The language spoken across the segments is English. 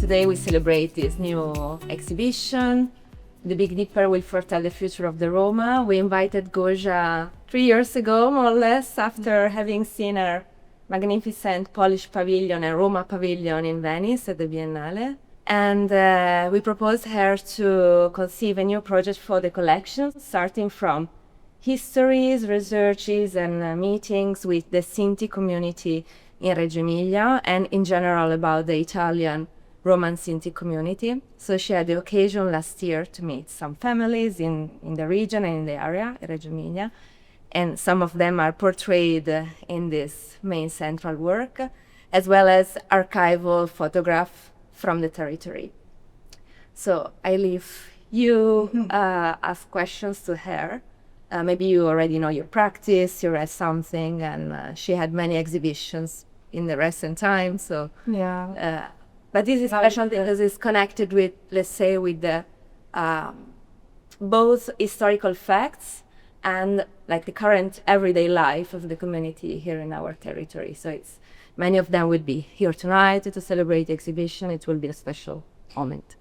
today we celebrate this new exhibition. The Big Dipper will foretell the future of the Roma. We invited Gosia 3 years ago, more or less, after having seen her magnificent Polish pavilion and Roma pavilion in Venice at the Biennale. And we proposed her to conceive a new project for the collection, starting from histories, researches, and meetings with the Sinti community in Reggio Emilia, and in general about the Italian Roman Sinti community. So she had the occasion last year to meet some families in the region and in the area, Reggio Emilia, and some of them are portrayed in this main central work, as well as archival photographs from the territory. So I leave you ask questions to her. Maybe you already know your practice, you read something, and she had many exhibitions in the recent time. So, but this is special because it's connected with, let's say, with the both historical facts and like the current everyday life of the community here in our territory. So it's many of them will be here tonight to celebrate the exhibition. It will be a special moment.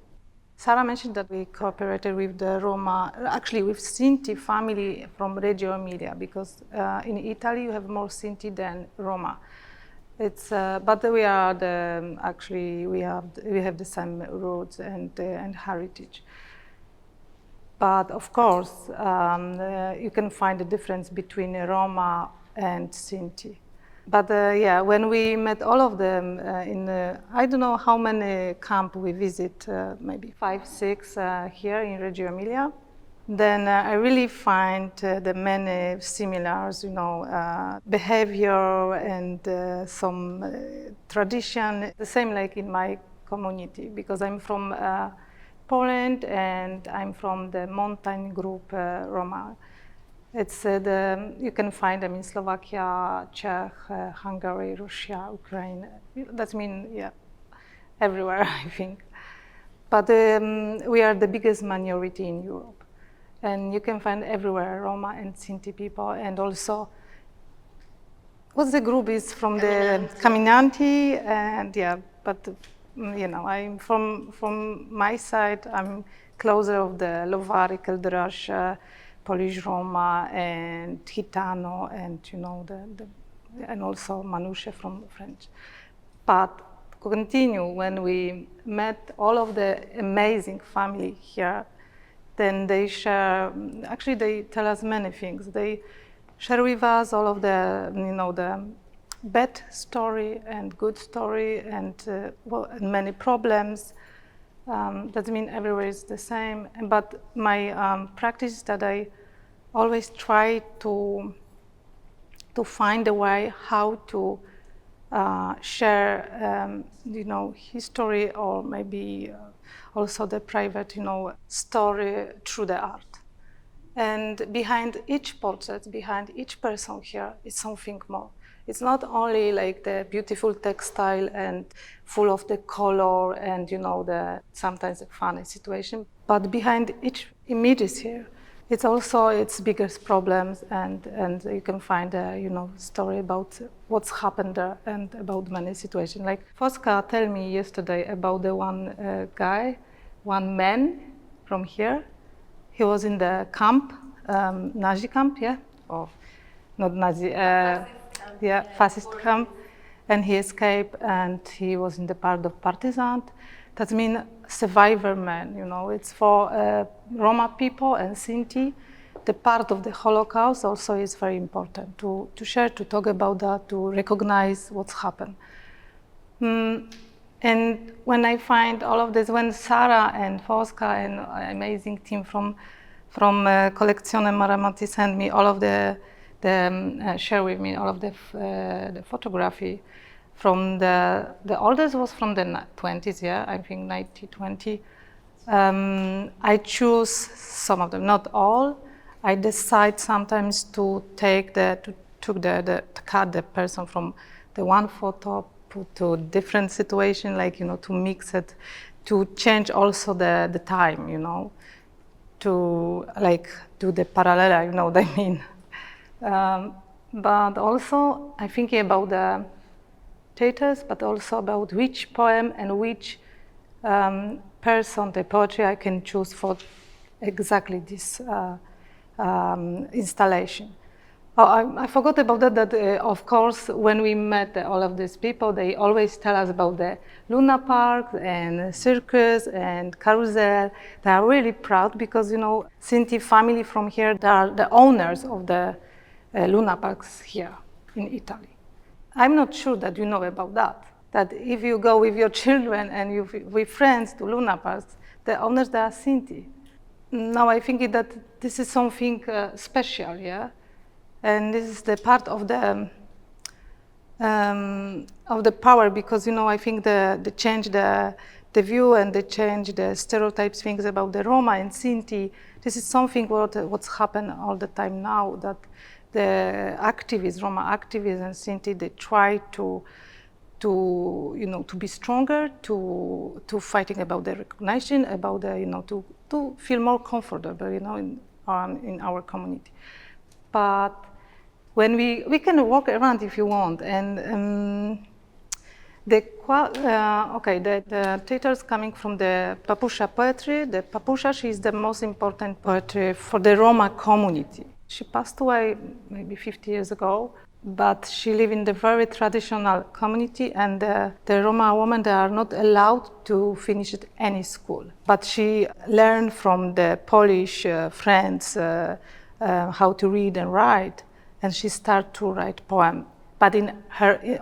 Sara mentioned that we cooperated with the Roma, actually with Sinti family from Reggio Emilia, because in Italy you have more Sinti than Roma. It's but we are we have the same roots and heritage. But of course, you can find a difference between Roma and Sinti. But when we met all of them I don't know how many camps we visit, maybe 5, 6 here in Reggio Emilia, then I really find the many similars, behavior and some tradition, the same like in my community, because I'm from Poland and I'm from the mountain group Roma. It's you can find them in Slovakia, Czech, Hungary, Russia, Ukraine. That means, everywhere, I think. But we are the biggest minority in Europe. And you can find everywhere Roma and Sinti people. And also, what's the group is from the Caminanti, and but I'm from my side, I'm closer of the Lovari, Keldrash, Polish Roma and Gitano, and and also Manouche from French. But continue, when we met all of the amazing family here, then they share. Actually, they tell us many things. They share with us all of the the bad story and good story, and many problems. That means everywhere is the same. But my practice is that I always try to find a way how to share, history, or maybe also the private, story through the art. And behind each portrait, behind each person here, is something more. It's not only like the beautiful textile and full of the color and the sometimes a funny situation, but behind each image here, it's also its biggest problems, and you can find a story about what's happened there and about many situations. Like Fosca told me yesterday about the one man from here. He was in the camp, Nazi camp, or not Nazi. Fascist camp, and he escaped, and he was in the part of partisan. That means survivor man, it's for Roma people and Sinti. The part of the Holocaust also is very important to share, to talk about that, to recognize what's happened. And when I find all of this, when Sara and Fosca and amazing team from Collezione Maramotti sent me all of share with me all of the photography from the oldest was from the 20s, I think 1920. I choose some of them, not all. I decide sometimes to cut the person from the one photo, put to different situation, like to mix it, to change also the time, to like do the parallel, what I mean. But also I think about the theaters, but also about which poem and which person, the poetry I can choose for exactly this installation. Oh, I forgot about that, of course, when we met all of these people, they always tell us about the Luna Park and circus and carousel. They are really proud because, you know, Sinti family from here, they are the owners of the Luna Parks here in Italy. I'm not sure that you know about that. That if you go with your children and you with friends to Luna Parks, the owners, they are Sinti. Now I think that this is something special, yeah? And this is the part of the power, because, you know, I think the change the view and the change the stereotypes, things about the Roma and Sinti. This is something what's happened all the time now, that the activists, Roma activists and Sinti, they try to you know, to be stronger, to fighting about the recognition, about the, you know, to feel more comfortable, you know, in our community. But when we can walk around if you want, and the theater is coming from the Papusha poetry. The Papusha, she is the most important poetry for the Roma community. She passed away maybe 50 years ago, but she lived in the very traditional community, and the Roma women, they are not allowed to finish at any school. But she learned from the Polish friends how to read and write, and she started to write poems. But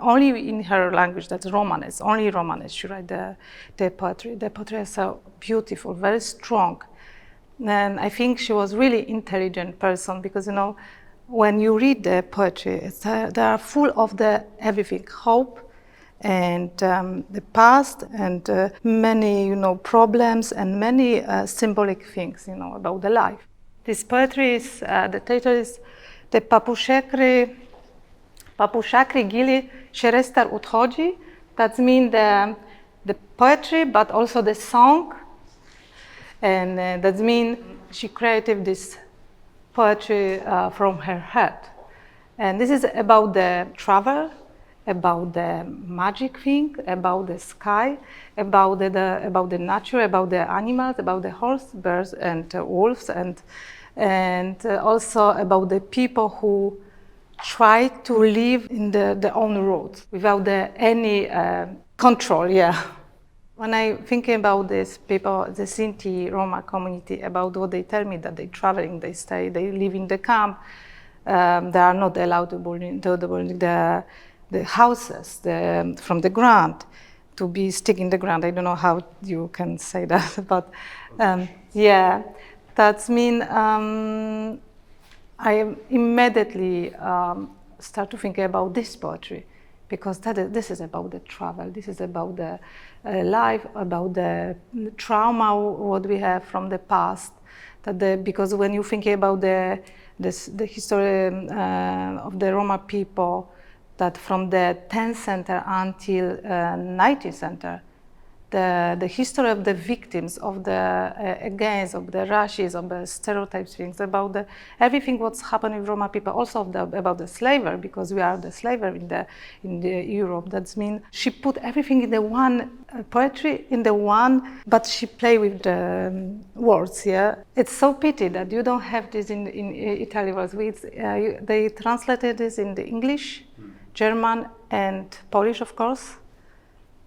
only in her language, that's Romanes, only Romanes, she write the poetry. The poetry is so beautiful, very strong. And I think she was really intelligent person, because, you know, when you read the poetry, they are full of everything, hope and the past, and many, you know, problems and many symbolic things, you know, about the life. This poetry is, the title is the Papushakri Gili Sherestar Uthodzi. That means the poetry, but also the song. And that means she created this poetry from her head. And this is about the travel, about the magic thing, about the sky, about the nature, about the animals, about the horse, birds, and wolves, and also about the people who try to live in their own roads without any control. Yeah. When I think about these people, the Sinti Roma community, about what they tell me, that they traveling, they stay, they live in the camp, they are not allowed to build the houses from the ground, to be stick in the ground. I don't know how you can say that, but yeah, that means I immediately start to think about this poetry, because this is about the travel, this is about the life, about the trauma what we have from the past. Because when you think about the history of the Roma people, that from the 10th century until 19th century, the history of the victims of the against of the rashes, of the stereotypes, things about everything what's happened with Roma people, also about the slavery, because we are the slavery in the Europe. That means she put everything in the one poetry, in the one, but she play with the words. Yeah, it's so pity that you don't have this in Italy. They translated this in the English, German, and Polish, of course.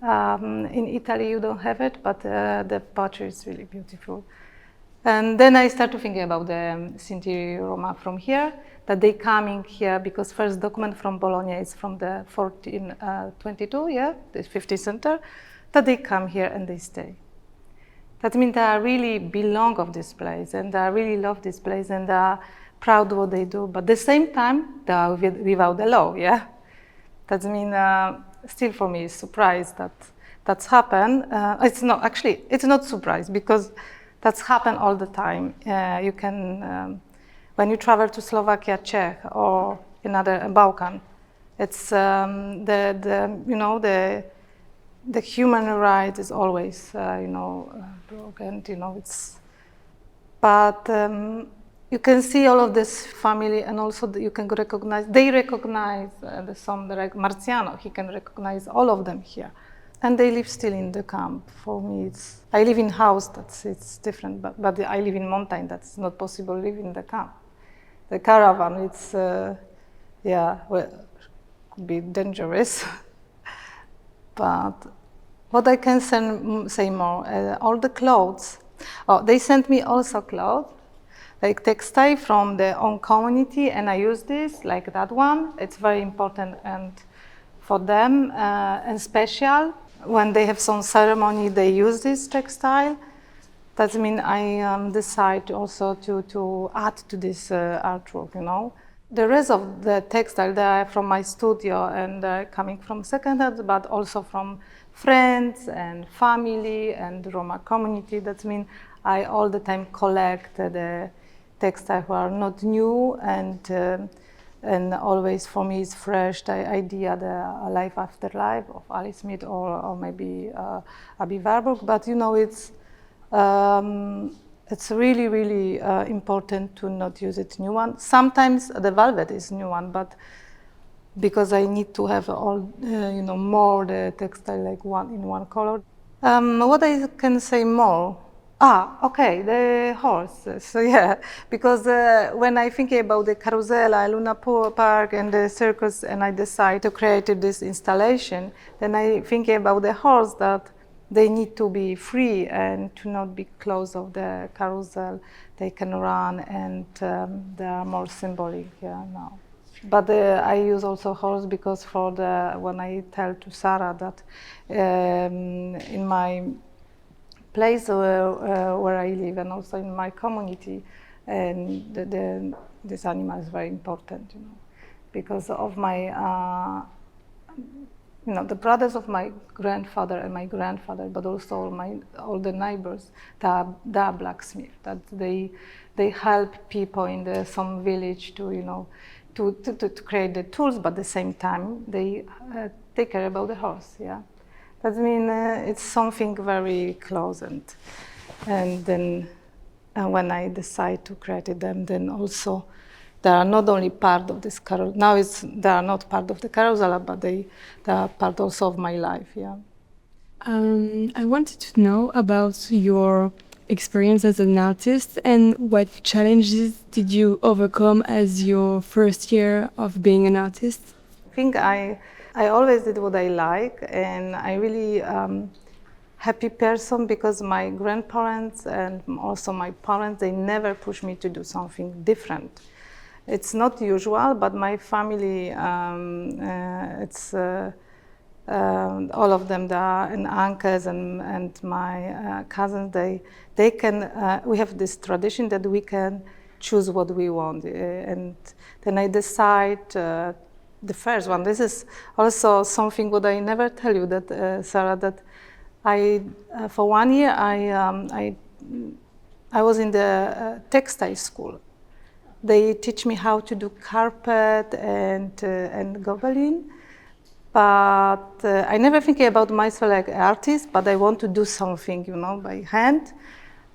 In Italy you don't have it, but the poetry is really beautiful. And then I start to think about the Sinti Roma from here, that they coming here because first document from Bologna is from the 1422, yeah, the 15th century, that they come here and they stay. That means they really belong of this place, and they really love this place, and they are proud of what they do, but at the same time they are without the law, yeah. That means still for me, surprised that's happened. It's not surprise, because that's happened all the time. You can, when you travel to Slovakia, Czech, or another Balkan, it's the human right is always broken. But you can see all of this family, and also you can recognize. They recognize the song like Marziano. He can recognize all of them here, And they live still in the camp. For me, I live in house, it's different, but I live in mountain, that's not possible to live in the camp. The caravan, it's, could be dangerous. But what I can say more, all the clothes. Oh, they sent me also clothes, like textile from their own community, and I use this, like that one. It's very important and for them and special. When they have some ceremony, they use this textile. That means I decide also to add to this artwork, you know. The rest of the textile, they are from my studio and coming from secondhand, but also from friends and family and Roma community. That means I all the time collect the textile who are not new and always for me it's fresh, the idea, the life after life of Alice Smith or maybe Abby Warburg. But you know, it's really, really important to not use it new one. Sometimes the velvet is new one, but because I need to have all, you know, more the textile like one color. What I can say more? Okay, the horse. So yeah, because when I think about the Carusella, Luna Park and the circus, and I decide to create this installation, then I think about the horse that they need to be free and to not be close of the carousel. They can run and they are more symbolic now. But I use also horse because for when I tell to Sarah that in my place where I live and also in my community, and this animal is very important, you know, because of my you know, the brothers of my grandfather and my grandfather, but also all the neighbors, they are blacksmith. That they help people in some village to, you know, to create the tools, but at the same time they take care about the horse. Yeah, that means it's something very close. And then when I decide to create them, then also they are not only part of this carousel. Now they are not part of the carousel, but they are part also of my life. Yeah. I wanted to know about your experience as an artist and what challenges did you overcome as your first year of being an artist? I think I always did what I like, and I really happy person because my grandparents and also my parents, they never pushed me to do something different. It's not usual, but my family, it's all of them, and uncles and my cousins, they can, we have this tradition that we can choose what we want. And then I decide the first one. This is also something what I never tell you, that Sarah, that I, for 1 year, I was in the textile school. They teach me how to do carpet and gobelin, but I never think about myself like an artist, but I want to do something, you know, by hand.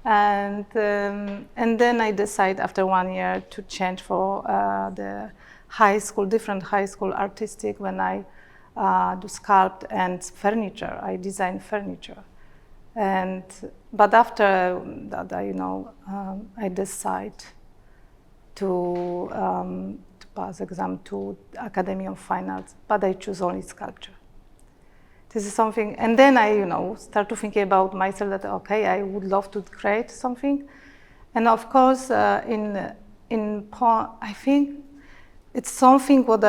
And then I decide after 1 year to change for the high school, different high school artistic, when I do sculpt and furniture. I design furniture. But after that, you know, I decide to pass exam to Academy of Fine Arts, but I choose only sculpture. This is something, and then I, you know, start to think about myself that, okay, I would love to create something. And of course, I think it's something what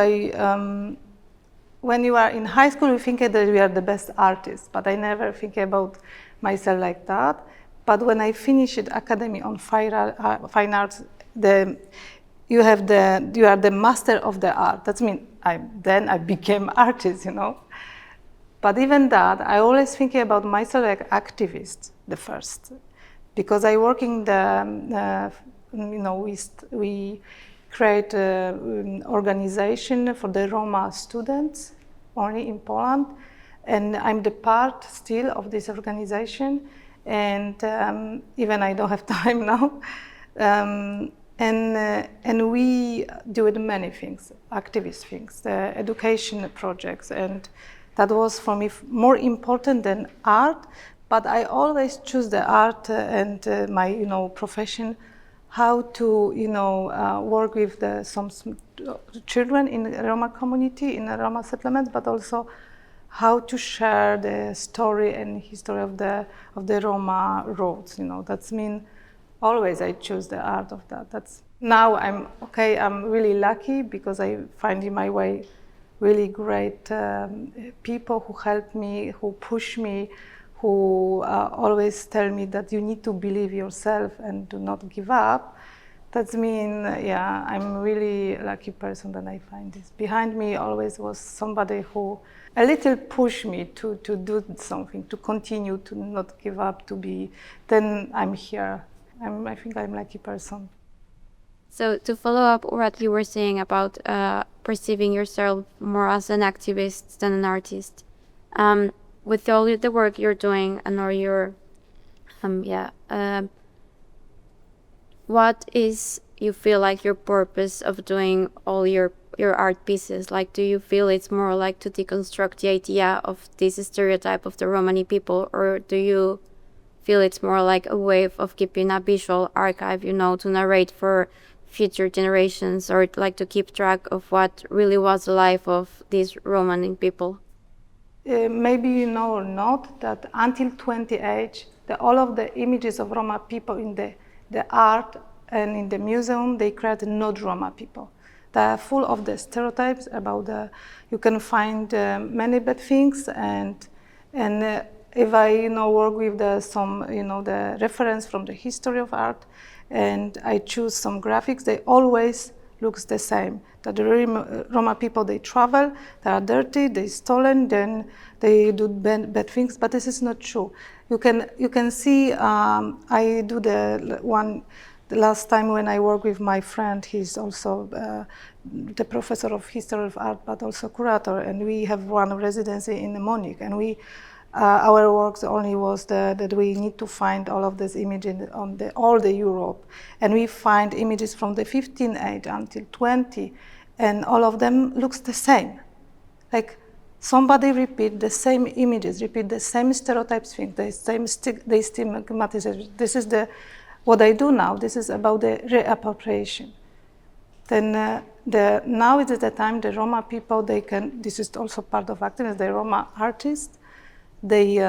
when you are in high school, you think that you are the best artist, but I never think about myself like that. But when I finished Academy on Fine Arts, you are the master of the art. That means then I became artist, you know. But even that, I always think about myself like activist, the first, because I work in the, you know, we create an organization for the Roma students only in Poland, and I'm the part still of this organization, and even I don't have time now. And we do many things, activist things, education projects, and That was for me more important than art, but I always choose the art and my, profession, how to, work with some children in the Roma community, in the Roma settlements, but also how to share the story and history of the Roma roads. That's mean always I choose the art of that. That's now I'm really lucky because I find in my way really great people who help me, who push me, who always tell me that you need to believe yourself and do not give up. That's mean, I'm really lucky person that I find this. Behind me always was somebody who a little pushed me to do something, to continue, to not give up, then I'm here. I think I'm a lucky person. So to follow up what you were saying about perceiving yourself more as an activist than an artist, with all the work you're doing and all your, what is you feel like your purpose of doing all your art pieces? Like, do you feel it's more like to deconstruct the idea of this stereotype of the Romani people, or do you feel it's more like a way of keeping a visual archive, to narrate for future generations, or like to keep track of what really was the life of these Romani people? Maybe you know or not that until 20age, all of the images of Roma people in the art and in the museum, they create not Roma people. They are full of the stereotypes about you can find many bad things, and if I work with the reference from the history of art, and I choose some graphics, they always looks the same. That the Roma people, they travel, they are dirty, they stolen, then they do bad things, but this is not true. You can see, I do the last time when I work with my friend, he's also the professor of history of art, but also curator, and we have one residency in Munich, and our works only was that we need to find all of these images on all the Europe, and we find images from the 15th age until 20, and all of them looks the same. Like somebody repeat the same images, repeat the same stereotypes, the same stigmatization. This is what I do now. This is about the reappropriation. Then now it is the time the Roma people, this is also part of activism, the Roma artists, they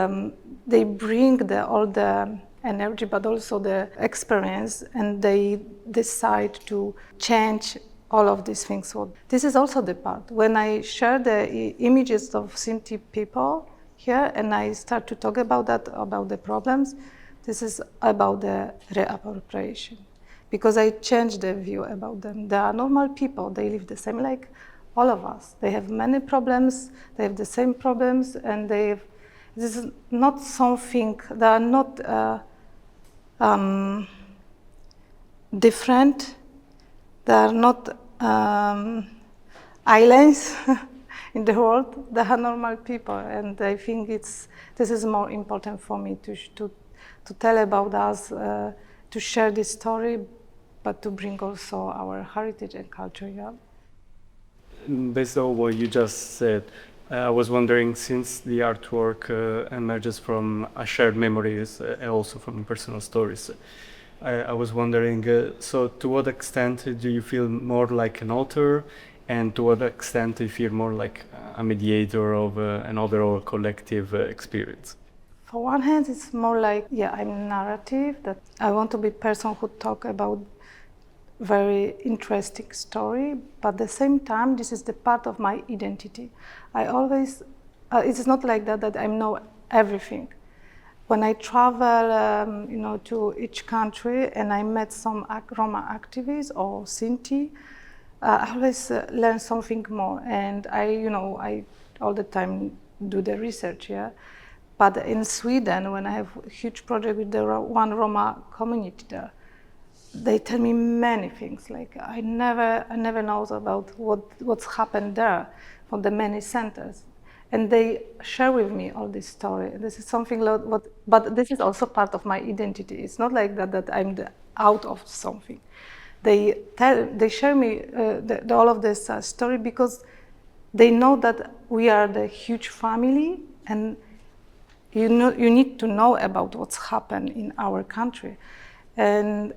bring all the energy, but also the experience, and they decide to change all of these things. So this is also the part. When I share the images of Sinti people here, and I start to talk about that, about the problems, this is about the reappropriation. Because I change the view about them. They are normal people, they live the same like all of us. They have many problems, they have the same problems, and this is not something, they are not different, they are not islands in the world, they are normal people, and I think this is more important for me to tell about us, to share this story, but to bring also our heritage and culture. Based on what you just said, I was wondering, since the artwork emerges from shared memories and also from personal stories, I was wondering, so to what extent do you feel more like an author, and to what extent do you feel more like a mediator of an overall collective experience? For one hand, it's more like, I'm narrative, that I want to be a person who talk about very interesting story, but at the same time, this is the part of my identity. I always, it's not like that I know everything. When I travel, to each country and I met some Roma activists or Sinti, I always learn something more. And I all the time do the research, But in Sweden, when I have a huge project with the one Roma community there, they tell me many things. Like I never know about what's happened there for the many centers, and they share with me all this story. This is something but this is also part of my identity. It's not like that I'm out of something. They share me all of this story because they know that we are the huge family, and you need to know about what's happened in our country, but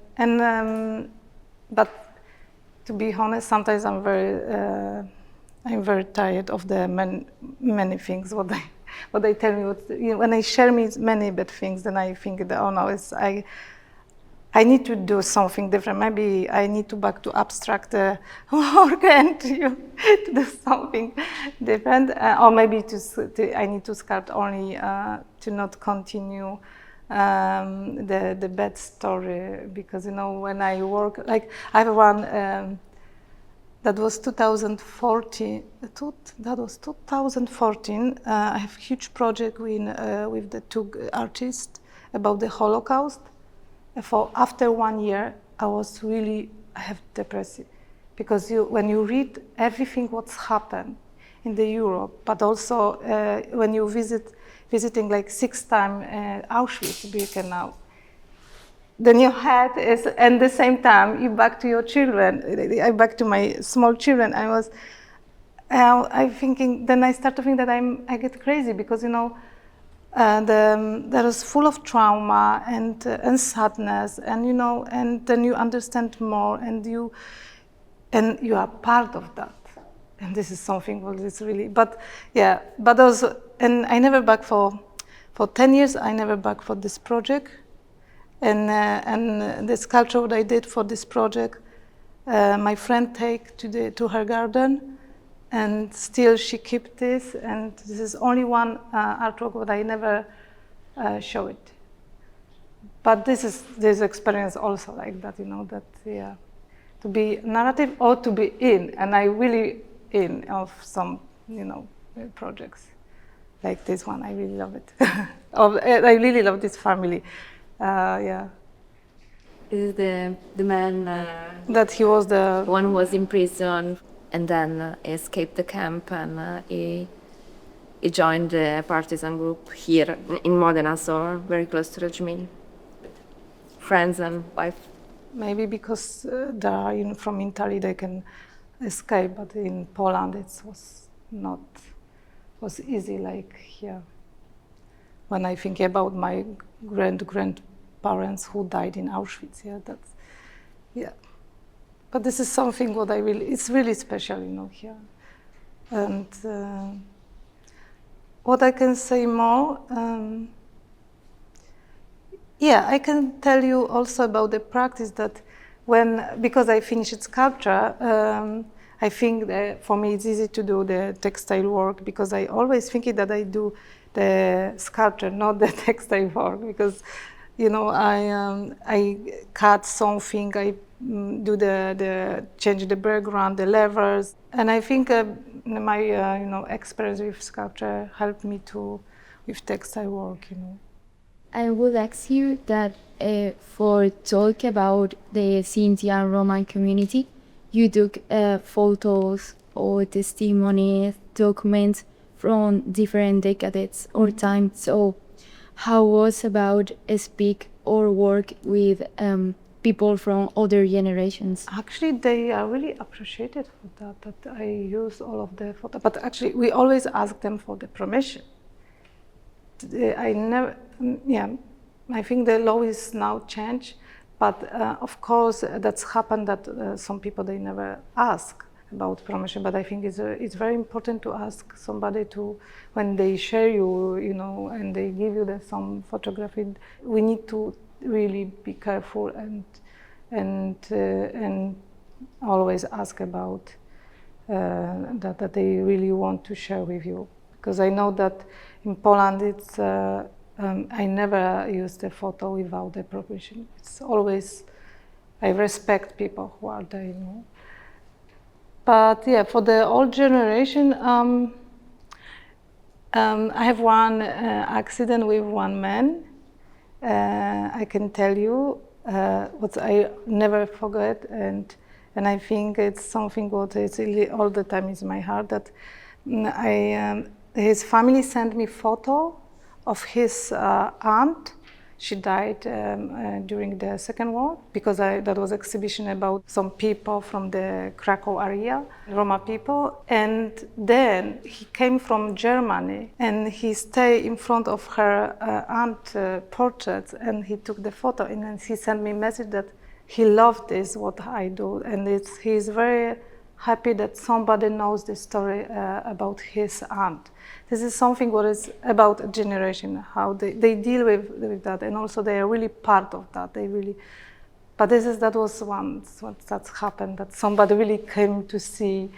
to be honest, sometimes I'm very tired of the many things what they tell me. When they share me many bad things, then I think that, oh no, I need to do something different. Maybe I need to back to abstract work and to do something different, or maybe I need to sculpt only to not continue the bad story, because when I work, like I have one that was 2014. That was 2014. I have a huge project with the two artists about the Holocaust. After 1 year, I have depression, because when you read everything what's happened in the Europe, but also when you visiting like 6 times Auschwitz-Birkenau, then your head is, and the same time you back to your children. I back to my small children. I'm thinking. Then I start to think that I get crazy, because that is full of trauma and sadness, and and then you understand more, and you are part of that. And this is something what is really, but also, and I never back for 10 years. I never back for this project, and the sculpture what I did for this project, my friend take to her garden. And still she kept this, and this is only one artwork that I never show it. But this experience also like that, to be narrative or to be in, and I really in of some, projects like this one. I really love it. I really love this family. This is the man that he was the one who was in prison and then escaped the camp, and he joined the partisan group here in Modena, so very close to Rajmin. Friends and wife. Maybe because they are from Italy, they can escape, but in Poland it was easy like here. When I think about my grandparents who died in Auschwitz, But this is something what it's really special, here. And what I can say more, I can tell you also about the practice that because I finished sculpture, I think that for me it's easy to do the textile work, because I always think that I do the sculpture, not the textile work, because I cut something, I do change the background, the levers, and I think my experience with sculpture helped me with textile work. I would ask you that for talk about the Sinti and Roman community, you took photos or testimonies, documents from different decades or times. So how was about speak or work with people from other generations? Actually, they are really appreciated for that I use all of the photos. But actually, we always ask them for the permission. I think the law is now changed, but of course that's happened that some people, they never ask about permission. But I think it's very important to ask somebody when they share you, and they give you some photography. We need to really be careful and always ask about that they really want to share with you. Because I know that in Poland it's I never use the photo without the permission. It's always, I respect people who are there, But for the old generation, I have one accident with one man. I can tell you what I never forget, and I think it's something what is all the time in my heart. That his family sent me photo of his aunt She died during the Second War, because that was exhibition about some people from the Krakow area, Roma people. And then he came from Germany and he stayed in front of her aunt portrait, and he took the photo, and then he sent me a message that he loved this, what I do. And he's very happy that somebody knows the story about his aunt. This is something what is about a generation, how they deal with that, and also they are really part of that. But that was once what that's happened, that somebody really came to see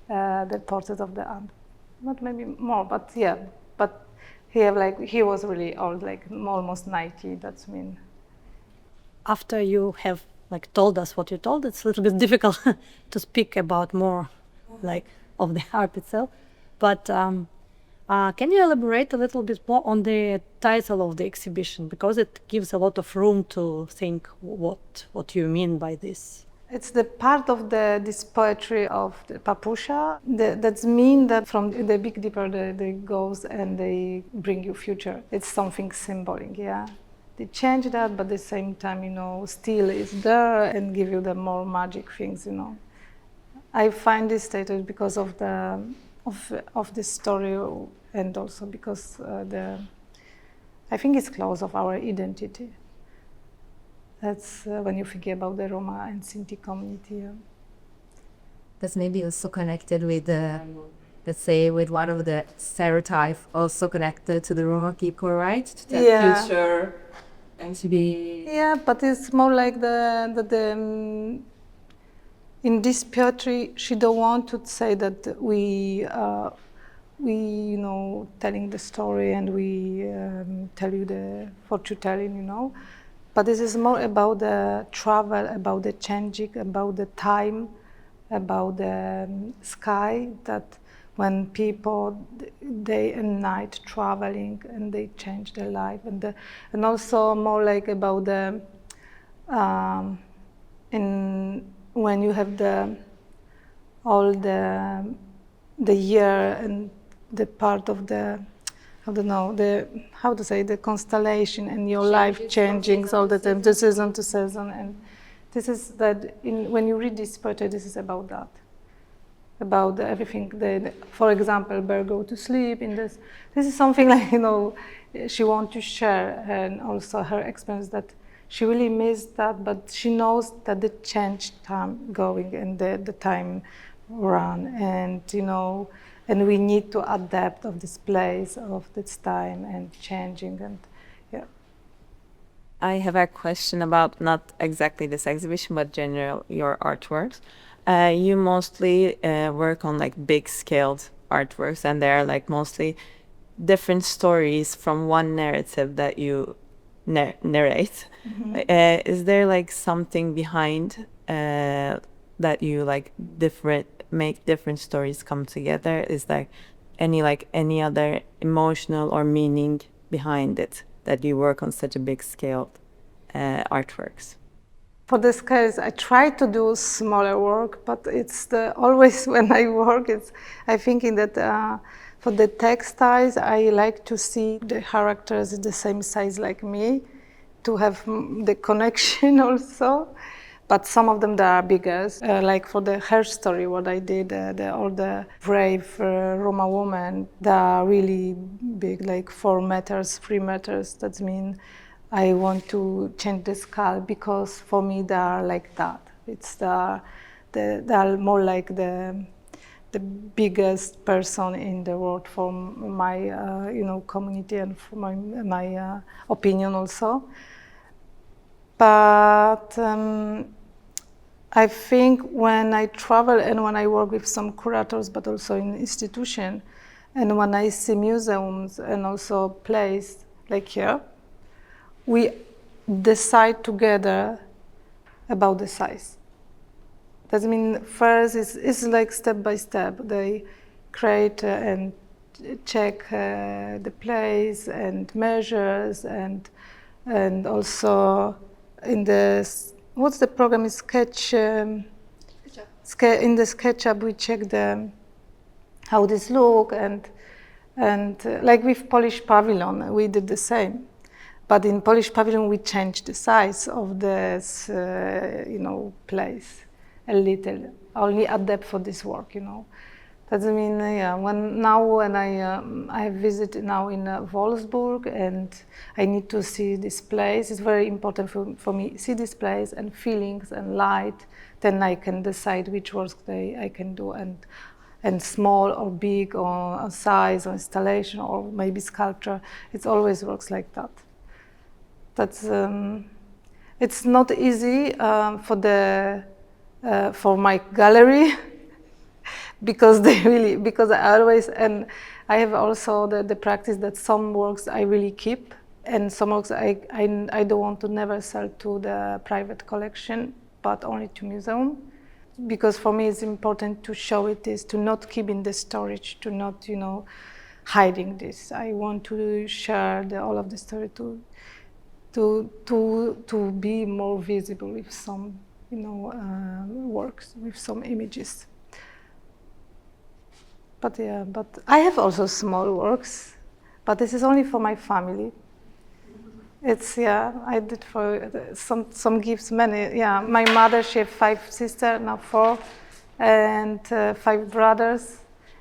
the portrait of the aunt. Not maybe more, but yeah. But he was really old, like almost 90. That's mean. After you have told us what you told, it's a little bit difficult to speak about more of the art itself. But can you elaborate a little bit more on the title of the exhibition, because it gives a lot of room to think what you mean by this? It's the part of this poetry of the Papusha. That's mean that from the Big Dipper they goes and they bring you future. It's something symbolic, yeah. They change that, but at the same time, still is there and give you the more magic things, I find this status because of the story, and also because I think it's close of our identity. That's when you think about the Roma and Sinti community. Yeah. That's maybe also connected with let's say, with one of the stereotypes also connected to the Roma people, right? To that future and to be... Yeah, but it's more like in this poetry, she don't want to say that we telling the story and we tell you the fortune telling, But this is more about the travel, about the changing, about the time, about the sky, that when people day and night traveling and they change their life, and also more like about the when you have all the year and the part of the the constellation and your life changing all the time, the season to season, and this is that when you read this poetry, this is about that. About everything. For example, bird go to sleep in this. This is something she wants to share, and also her experience that she really missed that, but she knows that the change time going and the time run, and and we need to adapt of this place, of this time, and changing, and yeah. I have a question about not exactly this exhibition, but general your artworks. You mostly work on big scaled artworks, and they're mostly different stories from one narrative that you narrate. Mm-hmm. Is there something behind that you make different stories come together? Is there any other emotional or meaning behind it that you work on such a big scaled artworks? For this case, I try to do smaller work, but it's always when I work, I thinking that for the textiles, I like to see the characters the same size like me, to have the connection also. But some of them, they are bigger. Like for the hair story, what I did, all the brave Roma women, they are really big, like 4 meters, 3 meters. That means I want to change the skull, because for me they are like that. They are more like the biggest person in the world for my community, and for my opinion also. But I think when I travel and when I work with some curators, but also in institutions, and when I see museums and also places like here, we decide together about the size. That means first it's like step by step. They create and check the place and measures, and also in what's the program is sketch. In the SketchUp we check how this look, and like with Polish pavilion we did the same. But in Polish pavilion, we changed the size of this, place a little, only adapt for this work, That mean, when I visit now in Wolfsburg and I need to see this place, it's very important for me, see this place and feelings and light, then I can decide which works I can do and small or big or size or installation or maybe sculpture, it always works like that. That's, it's not easy for my gallery, because I always, and I have also the practice that some works I really keep, and some works I don't want to never sell to the private collection, but only to museum, because for me it's important to show to not keep in the storage, to not, hiding this. I want to share all of the story to be more visible with some, works, with some images. But I have also small works, but this is only for my family. It's, I did for some gifts, many, My mother, she had 5 sisters, now 4, and 5 brothers,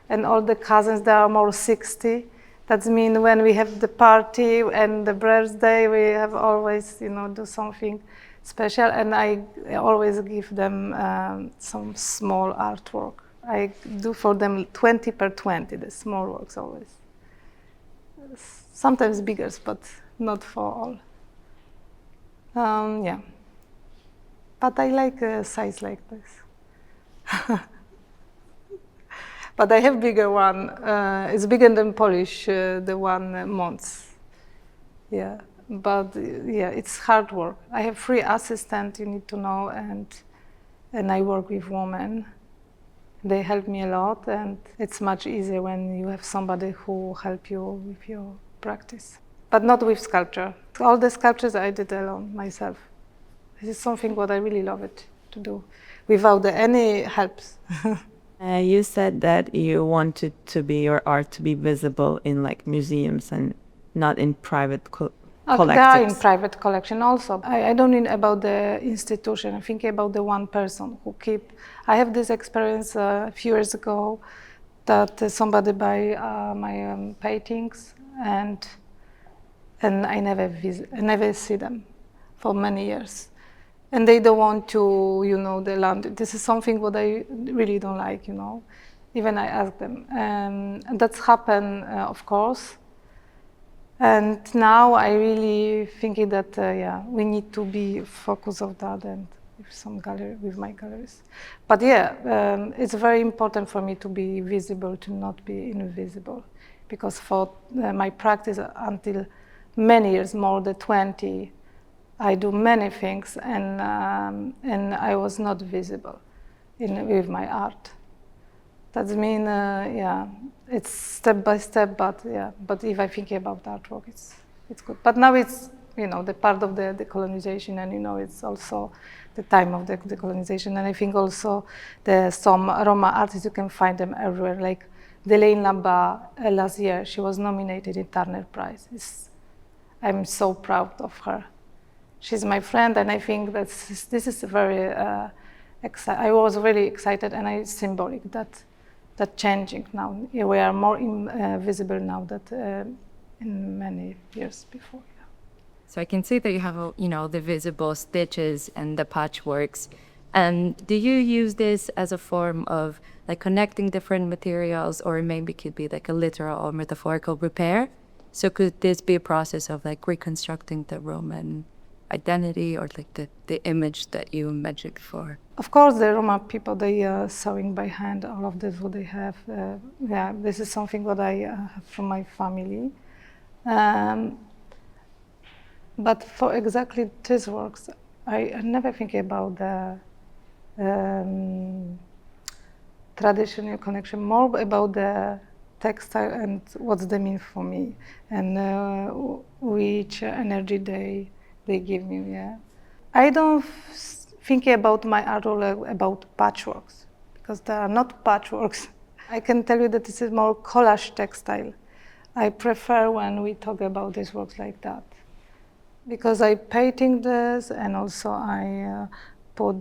and all the cousins, there are more 60. That means when we have the party and the birthday, we have always, do something special, and I always give them some small artwork. I do for them 20 per 20, the small works always. Sometimes bigger, but not for all. But I like a size like this. But I have bigger one. It's bigger than Polish, the one months. But it's hard work. I have 3 assistants, you need to know, and I work with women. They help me a lot, and it's much easier when you have somebody who help you with your practice. But not with sculpture. All the sculptures I did alone, myself. This is something what I really love it to do, without any helps. You said that you wanted your art to be visible in like museums and not in private collections. They are in private collection also. I don't mean about the institution. I think about the one person who keep. I have this experience a few years ago that somebody buy my paintings and I never see them for many years. And they don't want to, the land. This is something what I really don't like, Even I ask them. And that's happened, of course. And now I really thinking that, we need to be focused on that and with my galleries. But it's very important for me to be visible, to not be invisible. Because for my practice until many years, more than 20, I do many things, and I was not visible with my art. That means, it's step by step, but if I think about artwork, it's good. But now it's, the part of the decolonization, and it's also the time of the decolonization, and I think also some Roma artists, you can find them everywhere, like Delaine Lamba last year, she was nominated in Turner Prize. I'm so proud of her. She's my friend, and I think that this is very exciting. I was really excited, and it's symbolic that changing now. We are more visible now than in many years before. So I can see that you have, the visible stitches and the patchworks. And do you use this as a form of like connecting different materials, or maybe it could be like a literal or metaphorical repair? So could this be a process of like reconstructing the Roman identity, or like the image that you mentioned before? Of course, the Roma people, they are sewing by hand, all of this what they have. This is something that I have from my family. But for exactly these works, I never think about the traditional connection, more about the textile and what's they mean for me, and which energy they give me. I don't think about my artwork about patchworks, because they are not patchworks. I can tell you that this is more collage textile. I prefer when we talk about these works like that. because I painting this, and also I put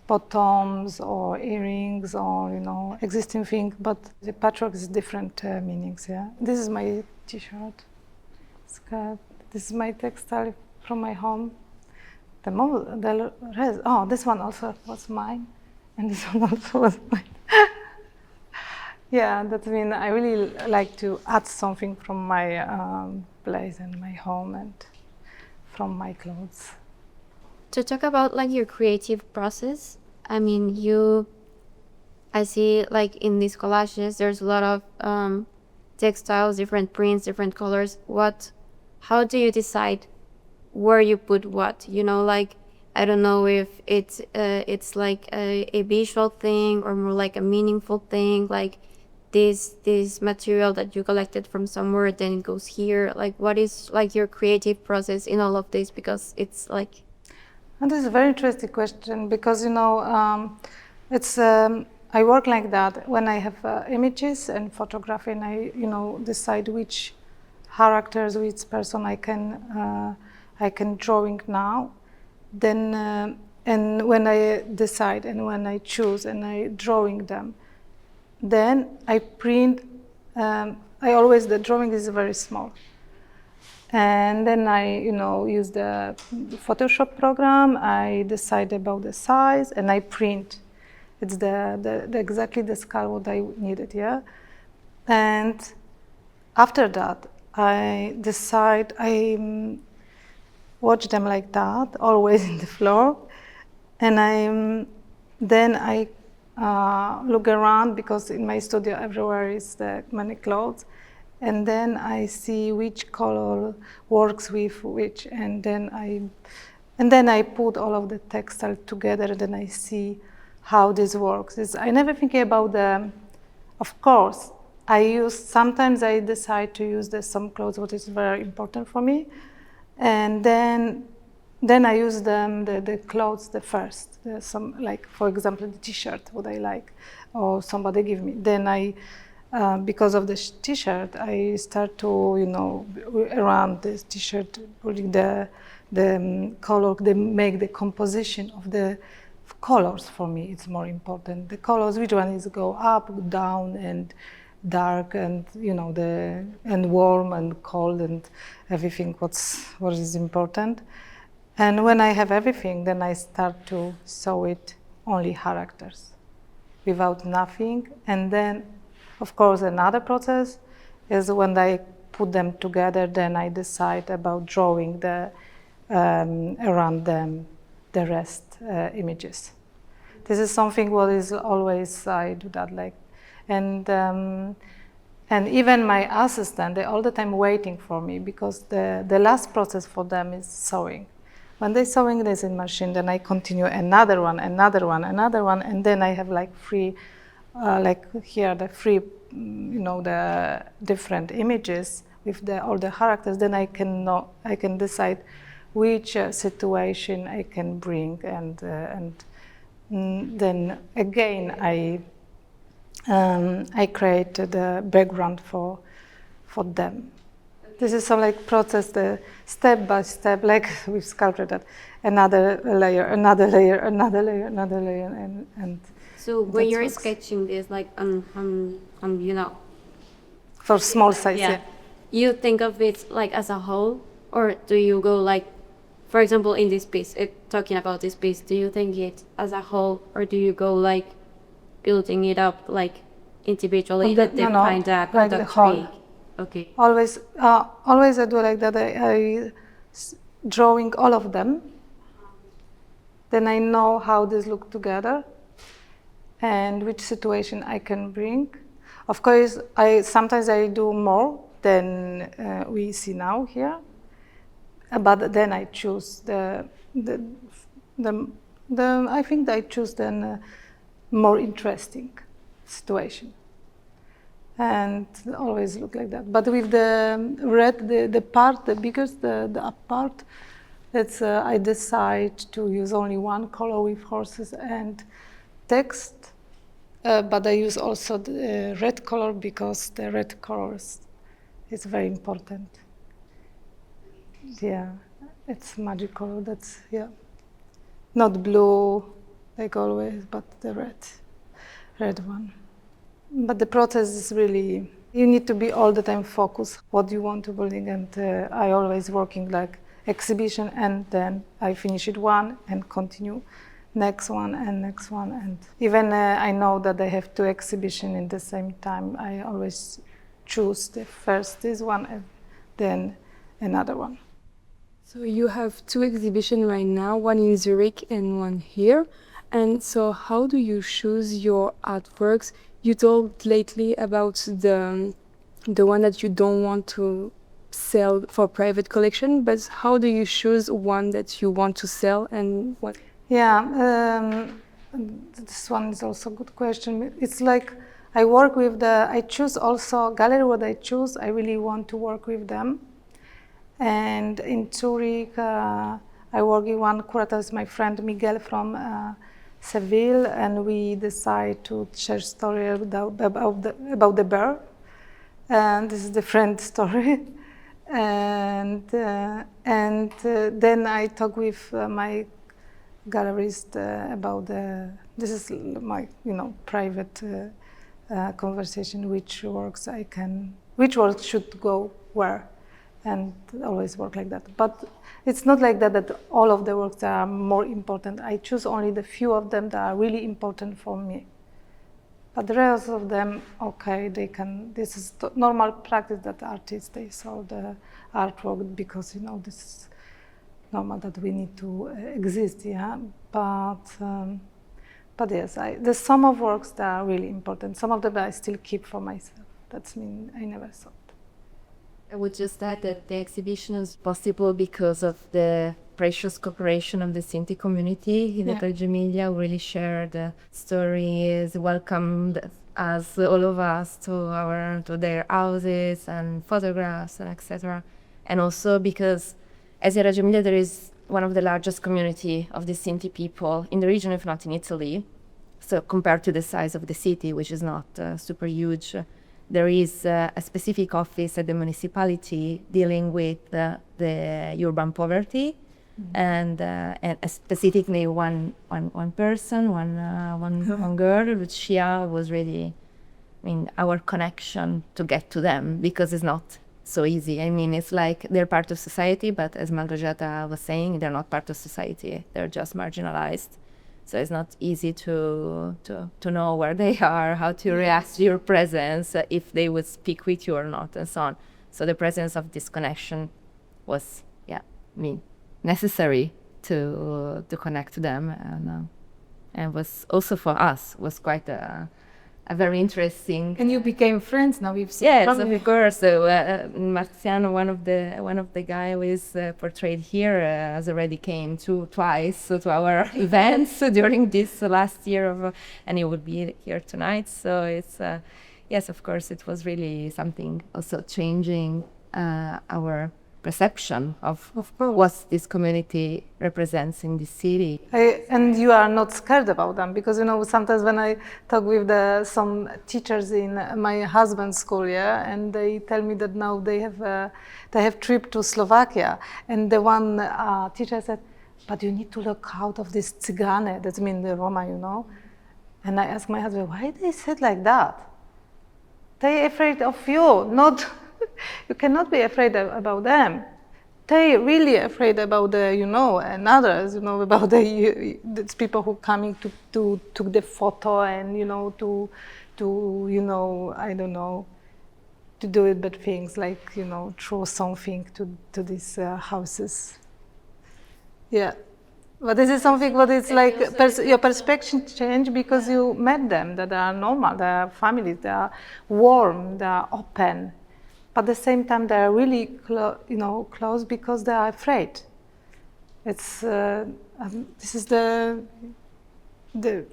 bottoms or earrings or existing thing, but the patchwork is different meanings. Yeah, this is my T-shirt, skirt. This is my textile from my home. The rest. Oh, this one also was mine, and this one also was mine. Yeah, that means I really like to add something from my place and my home and from my clothes. To talk about like your creative process, I mean, I see like in these collages, there's a lot of textiles, different prints, different colors. How do you decide where you put what? Like, I don't know if it's like a visual thing or more like a meaningful thing, like this material that you collected from somewhere, then it goes here. Like, what is like your creative process in all of this? Because it's like... And this is a very interesting question, because it's I work like that when I have images and photography, and I decide which characters, which person I can drawing now. Then and when I decide and when I choose and I drawing them, then I print. The drawing is very small. And then I, use the Photoshop program. I decide about the size and I print. It's the exactly the scale what I needed, yeah. And after that, I decide I watch them like that, always in the floor, and then I look around, because in my studio everywhere is many clothes. And then I see which color works with which, and then I put all of the textile together, and then I see how this works. I never think about of course, sometimes I decide to use some clothes, what is very important for me, and then I use the clothes first. Like, for example, the T-shirt, what I like, or somebody give me. Then because of the T-shirt, I start to, around this T-shirt, putting the color, make the composition of the colors. For me, it's more important. The colors, which one is go up, down, and dark, and and warm and cold, and everything. What is important. And when I have everything, then I start to sew it only characters, without nothing, and then. Of course, another process is when I put them together, then I decide about drawing around them the rest images. This is something what is always, I do that like, and even my assistant, they all the time waiting for me, because the last process for them is sewing. When they sewing this in machine, then I continue another one, and then I have like three. Like here, the free, the different images with all the characters. Then I can decide which situation I can bring, and then again I create the background for them. This is some like process, the step by step, like we've sculpted that another layer, and. So when you're sketching this, like for small size, yeah. You think of it like as a whole, or do you go like, for example, in this piece, talking about this piece, do you think it as a whole, or do you go like building it up like individually and then find a contact tree? Okay. Always I do like that. I drawing all of them. Then I know how these look together, and which situation I can bring. Of course, sometimes I do more than we see now here, but then I choose I think I choose then more interesting situation, and always look like that. But with the red, the part, the biggest, the up part, that's I decide to use only one color with horses and text, but I use also the red color, because the red colors is very important. yeah, it's magical. That's, yeah, not blue like always, but the red one. But the process is really, you need to be all the time focused what you want to building, and I always working like exhibition, and then I finish it one and continue next one, and even I know that I have two exhibitions in the same time. I always choose the first this one and then another one. So you have two exhibitions right now, one in Zurich and one here. And so how do you choose your artworks? You told lately about the one that you don't want to sell for private collection, but how do you choose one that you want to sell and what? Yeah, this one is also a good question. It's like I work with I choose also gallery what I choose. I really want to work with them. And in Zurich, I work with one curator, my friend Miguel from Seville, and we decide to share story about the bear. And this is a different story. And then I talk with my gallerist about this is my private conversation, which works should go where, and always work like that. But it's not like that all of the works are more important. I choose only the few of them that are really important for me. But the rest of them, okay, they can. This is normal practice that artists they sell the artwork because this is normal that we need to exist, yeah. But yes, there's some of works that are really important. Some of them I still keep for myself. That's mean I never sold. I would just add that the exhibition is possible because of the precious cooperation of the Sinti community in the Reggio Emilia, who really shared stories, welcomed us, all of us, to their houses and photographs and etc. And also because as in Reggio Emilia, there is one of the largest community of the Sinti people in the region, if not in Italy. So compared to the size of the city, which is not super huge, there is a specific office at the municipality dealing with the urban poverty, and specifically one person, one girl, Lucia, was really, our connection to get to them, because it's not so easy. It's like they're part of society, but as Małgorzata was saying, they're not part of society. They're just marginalized. So it's not easy to know where they are, how to react to your presence, if they would speak with you or not, and so on. So the presence of this connection was, necessary to connect to them, and was also for us was quite a very interesting. And you became friends now. We've seen. Yes, of course. So Marziano, one of the guy who is portrayed here, has already came twice to our events during this last year and he will be here tonight. So it's yes, of course, it was really something also changing our perception of what this community represents in this city. And you are not scared about them, because sometimes when I talk with some teachers in my husband's school, and they tell me that now they have trip to Slovakia, and the one teacher said, but you need to look out of this Tsigane, that means the Roma, And I asked my husband, why they said like that? They're afraid of you, not. You cannot be afraid about them. They really afraid about and others, about the people who coming to the photo and I don't know, to do it bad things like throw something to these houses. Yeah, but this is something. But it's like your perspective change because you met them. That they are normal. They are families. They are warm. They are open. But at the same time, they are really close because they are afraid. It's this is the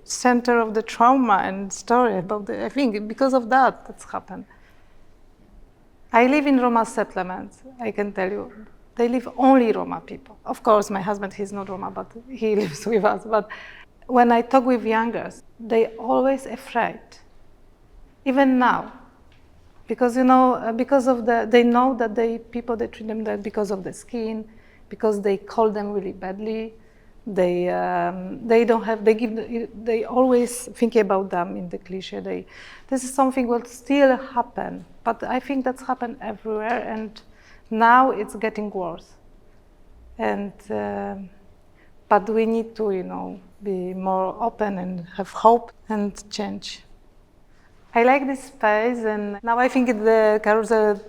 center of the trauma and story about I think because of that's happened. I live in Roma settlements. I can tell you, they live only Roma people. Of course, my husband, he's not Roma, but he lives with us. But when I talk with youngers, they always afraid. Even now. because because of they know that they treat them that because of the skin, because they call them really badly. They don't have, they always think about them in the cliche. This is something will still happen, but I think that's happened everywhere, and now it's getting worse. And but we need to be more open and have hope and change. I like this space, and now I think the carousel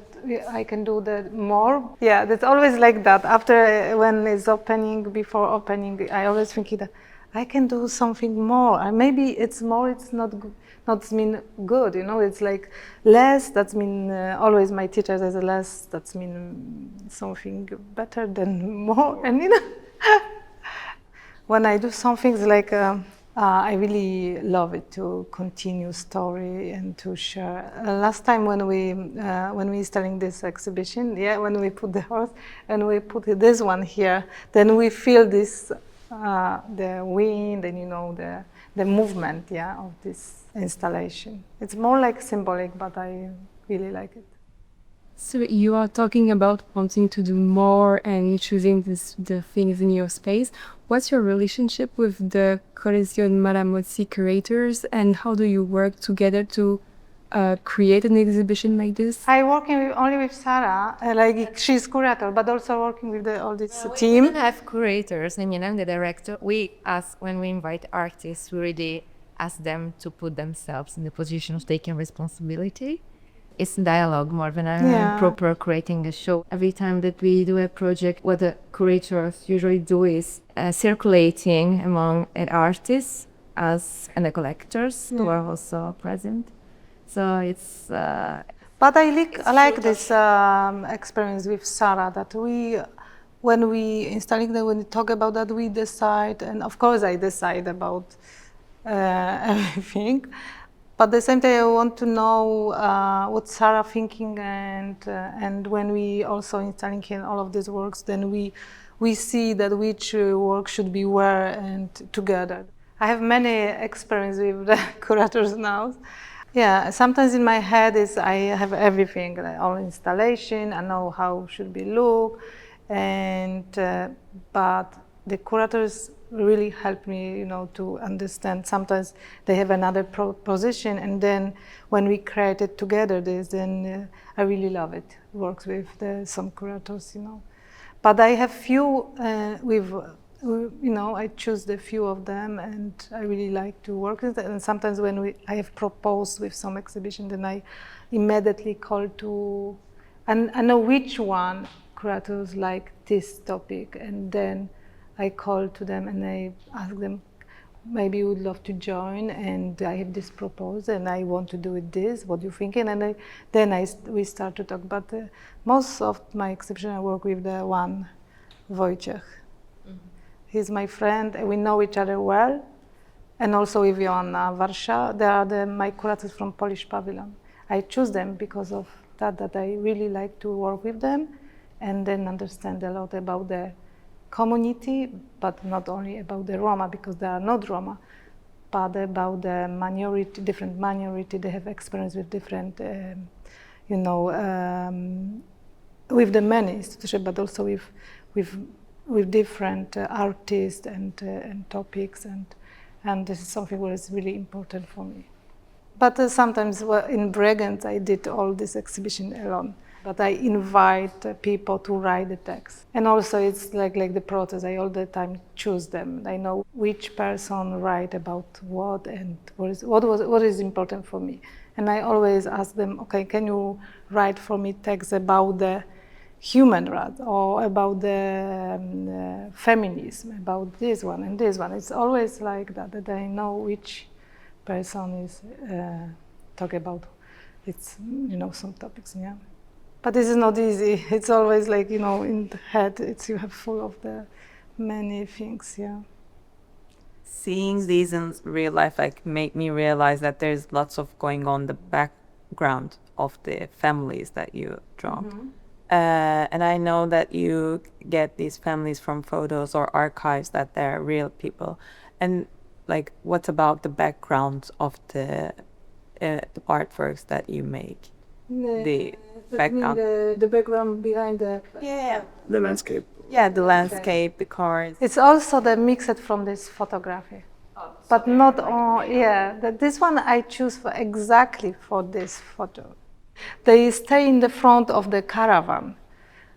I can do that more. Yeah, that's always like that. After when it's opening, before opening, I always think that I can do something more. And maybe it's more. It's not mean good. It's like less. That's mean always my teacher says less. That's mean something better than more. And when I do some things like. I really love it to continue story and to share. Last time when we starting this exhibition, when we put the horse and we put this one here, then we feel this the wind and the movement of this installation. It's more like symbolic, but I really like it. So you are talking about wanting to do more and choosing the things in your space. What's your relationship with the Collezione Maramotti curators, and how do you work together to create an exhibition like this? I working only with Sarah, like she's curator, but also working with all this team. We don't have curators. I mean, I'm the director. When we invite artists, we really ask them to put themselves in the position of taking responsibility. It's dialogue more than proper creating a show. Every time that we do a project, what the curators usually do is circulating among artists and the collectors who are also present. So it's... But I like this experience with Sarah, that when we talk about that, we decide, and of course I decide about everything. But at the same time, I want to know what Sarah thinking, and when we also installing in all of these works, then we see that which work should be where and together. I have many experience with the curators now. Yeah, sometimes in my head I have everything, like all installation. I know how should be look, and but the curators really help me, to understand. Sometimes they have another position, and then when we create it together, then I really love it. Works with some curators, But I have few I choose the few of them, and I really like to work with them. And sometimes when I have proposed with some exhibition, then I immediately call to, and I know which one curators like this topic, and then I call to them and I ask them, maybe you would love to join, and I have this proposal and I want to do it this, what do you thinking? And we start to talk. But most of my exhibition I work with the one, Wojciech. Mm-hmm. He's my friend, and we know each other well. And also with Joanna Warsza, they are my curators from Polish Pavilion. I choose them because of that I really like to work with them and then understand a lot about the community, but not only about the Roma, because they are not Roma, but about the minority, different minority. They have experience with different, with the many institutions, but also with different artists and topics, and this is something that is really important for me. But sometimes in Bregenz, I did all this exhibition alone. But I invite people to write the text. And also it's like the process, I all the time choose them. I know which person write about what and what is important for me. And I always ask them, okay, can you write for me text about the human rights or about the feminism, about this one and this one. It's always like that I know which person is talk about. It's, some topics, yeah. But this is not easy. It's always like, in the head, you have full of the many things, yeah. Seeing these in real life, made me realize that there's lots of going on the background of the families that you draw. Mm-hmm. And I know that you get these families from photos or archives, that they're real people. And what about the background of the artworks that you make? the background. The background behind the... Yeah. The landscape. Yeah, the landscape, the cars. It's also the mixed from this photography. But not all, this one I choose for exactly for this photo. They stay in the front of the caravan.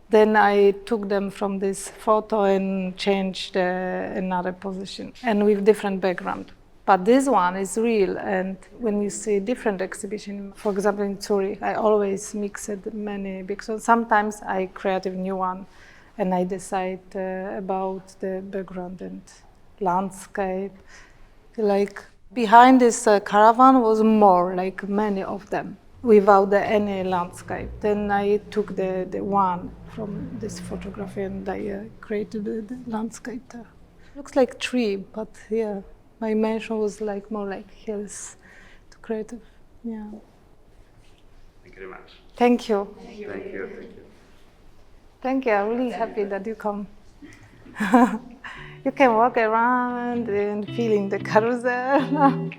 Then I took them from this photo and changed another position and with different background. But this one is real, and when you see different exhibition, for example in Zurich, I always mix it many because sometimes I create a new one and I decide about the background and landscape. Like behind this caravan was more, like many of them, without any landscape. Then I took the one from this photography and I created the landscape there. Looks like tree, but yeah, my intention was like more like hills to create it. Yeah. Thank you very much. Thank you. Thank you. Thank you. Thank you. I'm really happy that you come. You can walk around and feeling the carousel.